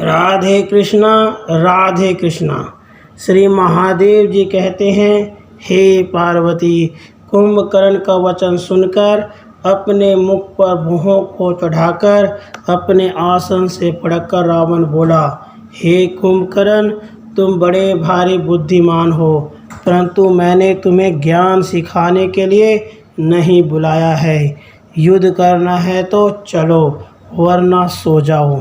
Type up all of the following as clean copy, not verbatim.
राधे कृष्णा। राधे कृष्णा। श्री महादेव जी कहते हैं, हे पार्वती, कुंभकर्ण का वचन सुनकर अपने मुख पर भुहों को चढ़ाकर अपने आसन से पड़कर रावण बोला, हे कुंभकर्ण, तुम बड़े भारी बुद्धिमान हो, परंतु मैंने तुम्हें ज्ञान सिखाने के लिए नहीं बुलाया है। युद्ध करना है तो चलो, वरना सो जाओ।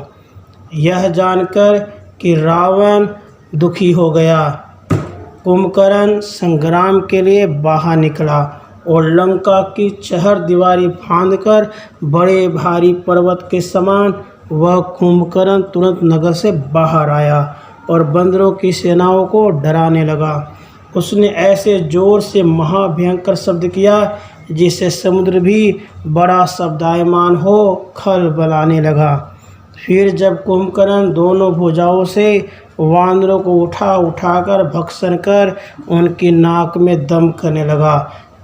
यह जानकर कि रावण दुखी हो गया, कुंभकर्ण संग्राम के लिए बाहर निकला और लंका की चहर दीवारी फांदकर बड़े भारी पर्वत के समान वह कुंभकर्ण तुरंत नगर से बाहर आया और बंदरों की सेनाओं को डराने लगा। उसने ऐसे जोर से महाभयंकर शब्द किया जिससे समुद्र भी बड़ा शब्दायमान हो खलबलाने लगा। फिर जब कुंभकर्ण दोनों भुजाओं से वानरों को उठाकर भक्षण कर उनकी नाक में दम करने लगा,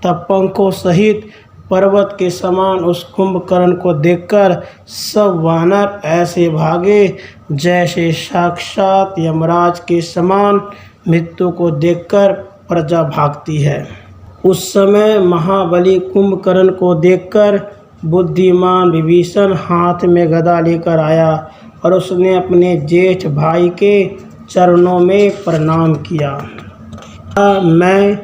तब पंखों सहित पर्वत के समान उस कुंभकर्ण को देखकर सब वानर ऐसे भागे जैसे साक्षात यमराज के समान मृत्यु को देखकर प्रजा भागती है। उस समय महाबली कुंभकर्ण को देखकर बुद्धिमान विभीषण हाथ में गदा लेकर आया और उसने अपने जेठ भाई के चरणों में प्रणाम किया। मैं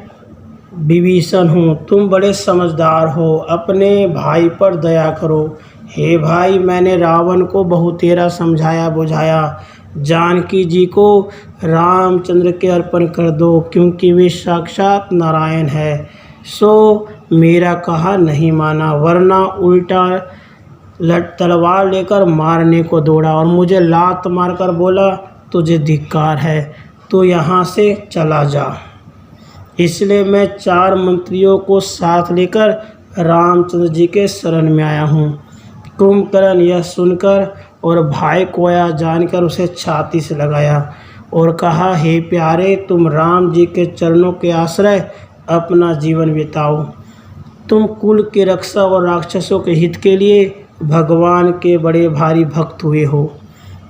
विभीषण हूँ, तुम बड़े समझदार हो, अपने भाई पर दया करो। हे भाई, मैंने रावण को बहुतेरा समझाया बुझाया, जानकी जी को रामचंद्र के अर्पण कर दो, क्योंकि वे साक्षात नारायण है। सो मेरा कहा नहीं माना, वरना उल्टा तलवार लेकर मारने को दौड़ा और मुझे लात मारकर बोला, तुझे धिक्कार है, तो यहाँ से चला जा। इसलिए मैं 4 मंत्रियों को साथ लेकर रामचंद्र जी के शरण में आया हूँ। कुंभकर्ण यह सुनकर और भाई को आया जानकर उसे छाती से लगाया और कहा, हे प्यारे, तुम राम जी के चरणों के आश्रय अपना जीवन बिताओ। तुम कुल की रक्षा और राक्षसों के हित के लिए भगवान के बड़े भारी भक्त हुए हो,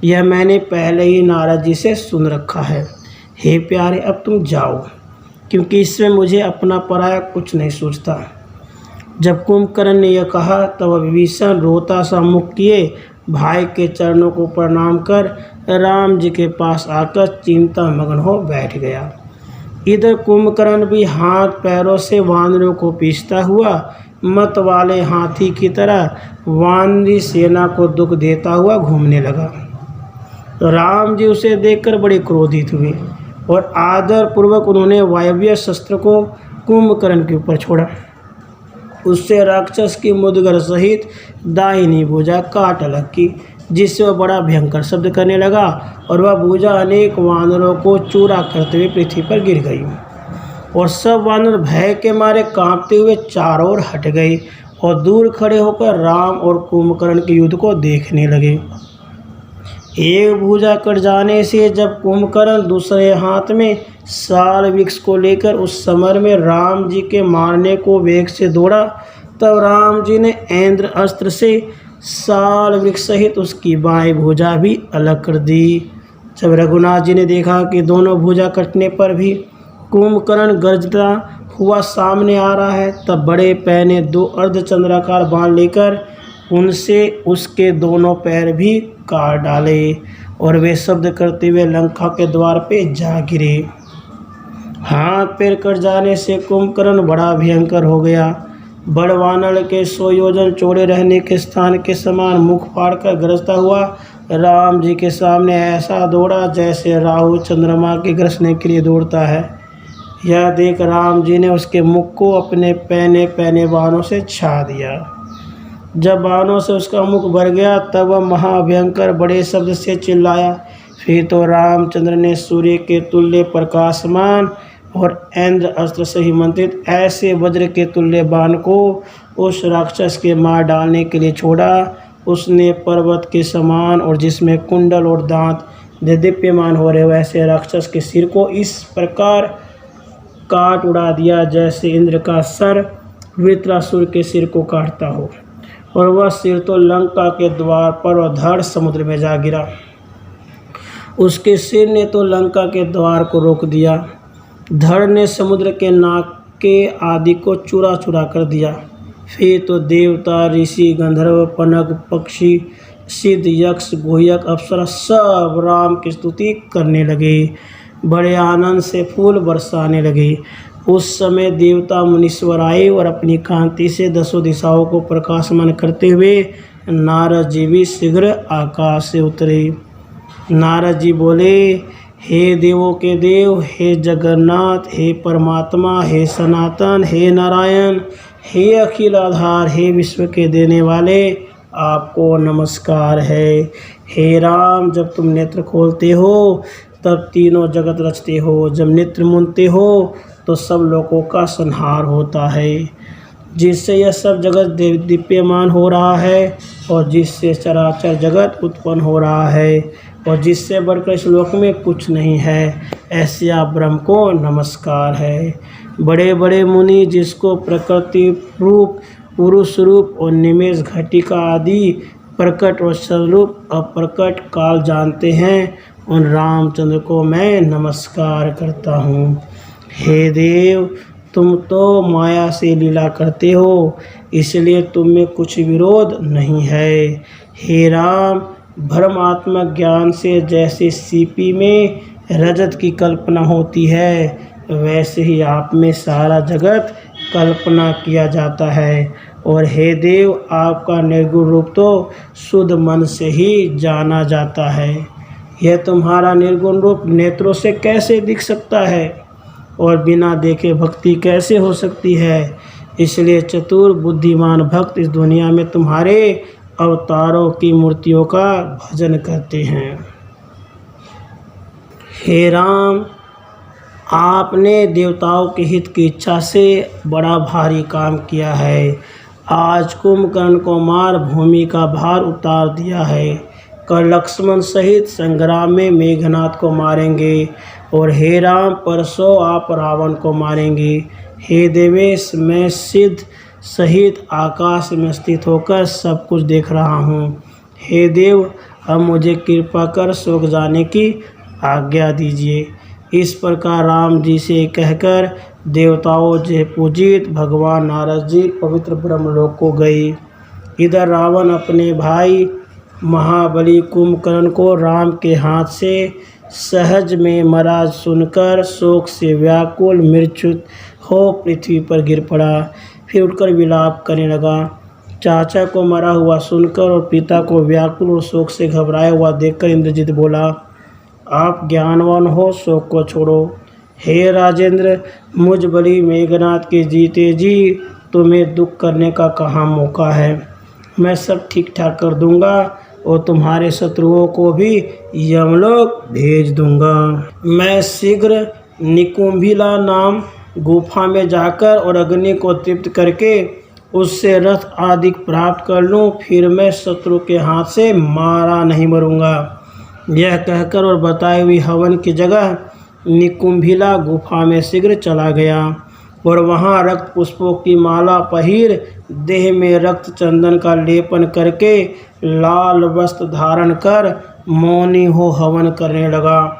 यह मैंने पहले ही नारद जी से सुन रखा है। हे प्यारे, अब तुम जाओ, क्योंकि इसमें मुझे अपना पराया कुछ नहीं सूझता। जब कुंभकर्ण ने यह कहा तब विभीषण रोता सा मुख किए भाई के चरणों को प्रणाम कर राम जी के पास आकर चिंता मग्न हो बैठ गया। इधर कुंभकर्ण भी हाथ पैरों से वानरों को पीसता हुआ मत वाले हाथी की तरह वानरी सेना को दुख देता हुआ घूमने लगा। तो राम जी उसे देखकर बड़े क्रोधित हुए और आदर पूर्वक उन्होंने वायव्य शस्त्र को कुंभकर्ण के ऊपर छोड़ा। उससे राक्षस की मुदगर सहित दाहिनी भुजा काट अलग की, जिससे वह बड़ा भयंकर शब्द करने लगा और वह भुजा अनेक वानरों को चूरा करते हुए पृथ्वी पर गिर गई और सब वानर भय के मारे कांपते हुए चारों ओर हट गए और दूर खड़े होकर राम और कुंभकर्ण के युद्ध को देखने लगे। एक भुजा कट जाने से जब कुंभकर्ण दूसरे हाथ में साल वृक्ष को लेकर उस समर में राम जी के मारने को वेग से दौड़ा, तब राम जी ने इंद्र अस्त्र से साल वृक्ष सहित उसकी बाएं भुजा भी अलग कर दी। जब रघुनाथ जी ने देखा कि दोनों भुजा कटने पर भी कुंभकर्ण गर्जता हुआ सामने आ रहा है, तब बड़े पैने 2 अर्धचंद्राकार बाण लेकर उनसे उसके दोनों पैर भी काट डाले और वे शब्द करते हुए लंका के द्वार पे जा गिरे। हाथ पैर कट जाने से कुंभकर्ण बड़ा भयंकर हो गया। बड़वानर के 100 योजन चौड़े रहने के स्थान के समान मुख फाड़कर गरजता हुआ राम जी के सामने ऐसा दौड़ा जैसे राहु चंद्रमा के गरजने के लिए दौड़ता है। यह देख राम जी ने उसके मुख को अपने पैने पैने बाणों से छा दिया। जब बाणों से उसका मुख भर गया तब वह महाभयंकर बड़े शब्द से चिल्लाया। फिर तो रामचंद्र ने सूर्य के तुल्य प्रकाशमान और इंद्र अस्त्र से ही मंत्रित ऐसे वज्र के तुल्य बाण को उस राक्षस के मार डालने के लिए छोड़ा। उसने पर्वत के समान और जिसमें कुंडल और दांत दीप्यमान हो रहे वैसे राक्षस के सिर को इस प्रकार काट उड़ा दिया जैसे इंद्र का सर वृत्रासुर के सिर को काटता हो, और वह सिर तो लंका के द्वार पर और धड़ समुद्र में जा गिरा। उसके सिर ने तो लंका के द्वार को रोक दिया। धड़ ने समुद्र के नाके आदि को चूरा चूरा कर दिया। फिर तो देवता, ऋषि, गंधर्व, पनग, पक्षी, सिद्ध, यक्ष, गुह्यक, अप्सरा सब राम की स्तुति करने लगे, बड़े आनंद से फूल बरसाने लगे। उस समय देवता मुनीश्वर आए और अपनी कांति से दसों दिशाओं को प्रकाशमान करते हुए नारद जी भी शीघ्र आकाश से उतरे। नारद जी बोले, हे देवों के देव, हे जगन्नाथ, हे परमात्मा, हे सनातन, हे नारायण, हे अखिल आधार, हे विश्व के देने वाले, आपको नमस्कार है। हे राम, जब तुम नेत्र खोलते हो तब तीनों जगत रचते हो, जब नेत्र मूंदते हो तो सब लोगों का संहार होता है, जिससे यह सब जगत दीप्यमान हो रहा है और जिससे चराचर जगत उत्पन्न हो रहा है और जिससे बढ़कर इस लोक में कुछ नहीं है, ऐसे आप ब्रह्म को नमस्कार है। बड़े बड़े मुनि जिसको प्रकृति रूप, पुरुष रूप और निमेष घटिका आदि प्रकट और स्वरूप अप्रकट काल जानते हैं, उन रामचंद्र को मैं नमस्कार करता हूँ। हे देव, तुम तो माया से लीला करते हो, इसलिए तुम में कुछ विरोध नहीं है। हे राम, भ्रमात्मक ज्ञान से जैसे सीपी में रजत की कल्पना होती है, वैसे ही आप में सारा जगत कल्पना किया जाता है। और हे देव, आपका निर्गुण रूप तो शुद्ध मन से ही जाना जाता है। यह तुम्हारा निर्गुण रूप नेत्रों से कैसे दिख सकता है और बिना देखे भक्ति कैसे हो सकती है? इसलिए चतुर बुद्धिमान भक्त इस दुनिया में तुम्हारे अवतारों की मूर्तियों का भजन करते हैं। हे राम, आपने देवताओं के हित की इच्छा से बड़ा भारी काम किया है। आज कुंभकर्ण को मार भूमि का भार उतार दिया है। कल लक्ष्मण सहित संग्राम में मेघनाथ को मारेंगे और हे राम, परसों आप रावण को मारेंगे। हे देवेश, मैं सिद्ध सहित आकाश में स्थित होकर सब कुछ देख रहा हूँ। हे देव, अब मुझे कृपा कर स्वर्ग जाने की आज्ञा दीजिए। इस प्रकार राम जी से कहकर देवताओं से पूजित भगवान नारद जी पवित्र ब्रह्मलोक को गए। इधर रावण अपने भाई महाबली कुंभकर्ण को राम के हाथ से सहज में मरा सुनकर शोक से व्याकुल मूर्छित हो पृथ्वी पर गिर पड़ा। फिर उठकर विलाप करने लगा। चाचा को मरा हुआ सुनकर और पिता को व्याकुल और शोक से घबराया हुआ देखकर इंद्रजित बोला, आप ज्ञानवान हो, शोक को छोड़ो। हे राजेंद्र, मुझ बली मेघनाथ के जीते जी तुम्हें दुख करने का कहाँ मौका है। मैं सब ठीक ठाक कर दूंगा और तुम्हारे शत्रुओं को भी यमलोक भेज दूंगा। मैं शीघ्र निकुंभिला नाम गुफा में जाकर और अग्नि को तृप्त करके उससे रथ आदि प्राप्त कर लूँ, फिर मैं शत्रु के हाथ से मारा नहीं मरूंगा। यह कहकर और बताई हुई हवन की जगह निकुंभिला गुफा में शीघ्र चला गया और वहाँ रक्त पुष्पों की माला पहिर देह में रक्त चंदन का लेपन करके लाल वस्त्र धारण कर मौनी हो हवन करने लगा।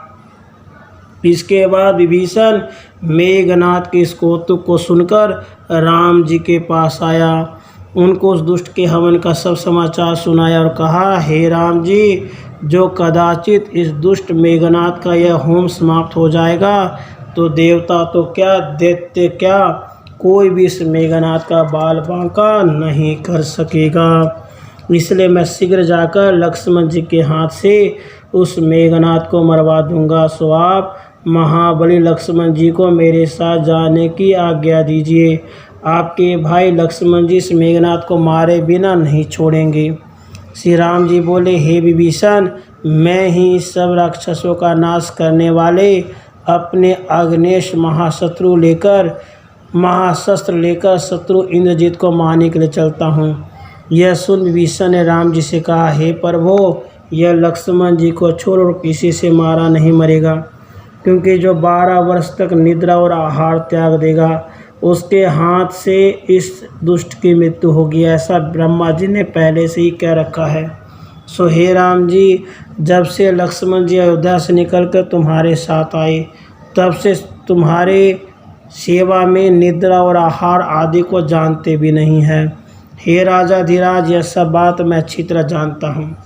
इसके बाद विभीषण मेघनाथ के इस कौतुक को सुनकर राम जी के पास आया। उनको उस दुष्ट के हवन का सब समाचार सुनाया और कहा, हे राम जी, जो कदाचित इस दुष्ट मेघनाथ का यह होम समाप्त हो जाएगा तो देवता तो क्या, दैत्य क्या, कोई भी इस मेघनाथ का बाल बांका नहीं कर सकेगा। इसलिए मैं शीघ्र जाकर लक्ष्मण जी के हाथ से उस मेघनाथ को मरवा दूंगा। सो आप महाबली लक्ष्मण जी को मेरे साथ जाने की आज्ञा दीजिए। आपके भाई लक्ष्मण जी इस मेघनाथ को मारे बिना नहीं छोड़ेंगे। श्री राम जी बोले, हे विभीषण, मैं ही सब राक्षसों का नाश करने वाले अपने अग्नेश महाशस्त्र लेकर शत्रु इंद्रजीत को मारने के लिए चलता हूँ। यह सुन विभीषण ने राम जी से कहा, हे प्रभु, यह लक्ष्मण जी को छोड़ और किसी से मारा नहीं मरेगा, क्योंकि जो 12 वर्ष तक निद्रा और आहार त्याग देगा उसके हाथ से इस दुष्ट की मृत्यु होगी, ऐसा ब्रह्मा जी ने पहले से ही कह रखा है। सो हे राम जी, जब से लक्ष्मण जी अयोध्या से निकलकर तुम्हारे साथ आए, तब से तुम्हारे सेवा में निद्रा और आहार आदि को जानते भी नहीं हैं। हे राजा धीराज, यह सब बात मैं अच्छी तरह जानता हूँ।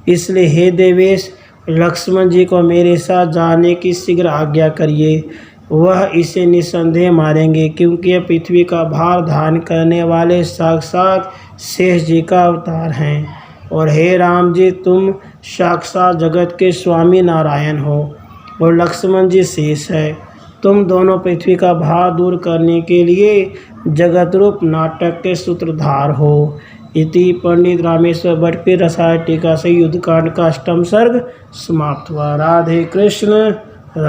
इसलिए हे देवेश, लक्ष्मण जी को मेरे साथ जाने की शीघ्र आज्ञा करिए। वह इसे निस्संदेह मारेंगे, क्योंकि यह पृथ्वी का भार धारण करने वाले साक्षात शेष जी का अवतार हैं। और हे राम जी, तुम साक्षात जगत के स्वामी नारायण हो और लक्ष्मण जी शेष है। तुम दोनों पृथ्वी का भार दूर करने के लिए जगत रूप नाटक के सूत्रधार हो। इति पंडित रामेश्वर भट्ट की रसायन टीका से युद्धकांड का 8वां सर्ग समाप्त हुआ। राधे कृष्ण।